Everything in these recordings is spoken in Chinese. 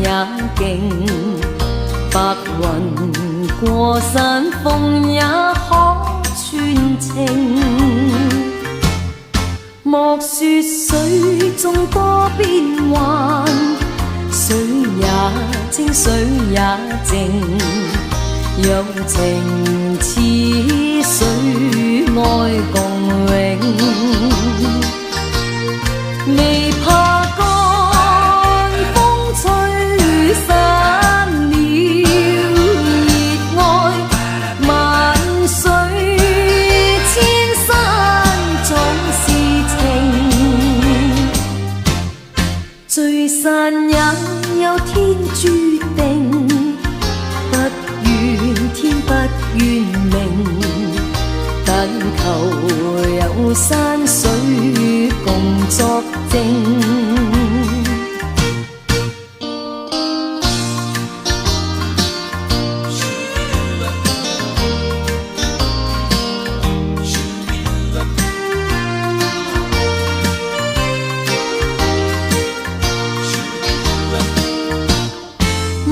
也勁，白雲過山峰也可傳情。莫說水中多變幻，水也清水也靜，有情似水愛共永。未怕乾風吹散了熱愛，萬水千山總是情，聚散也有天注定，不怨天不怨命，但求有山水共作證。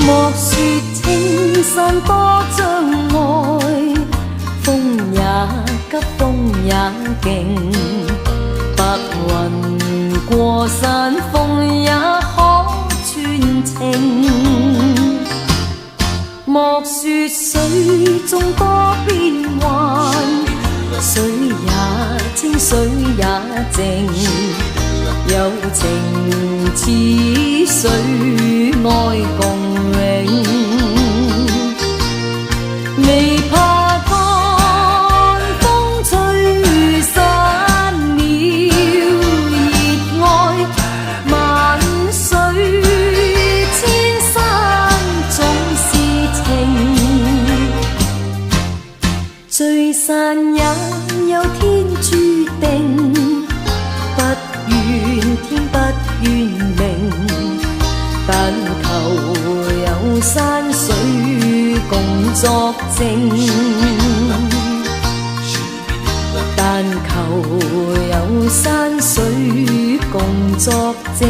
莫說青山多障礙，風也急風也勁，白雲過山峰也可傳情。莫說水中多變幻，水也清水也靜，有情似水愛共永。未怕乾風吹散了熱愛，萬水千山總是情，聚散也有天注定，不怨天不怨命，但求有山水共作證，但求有山水共作證。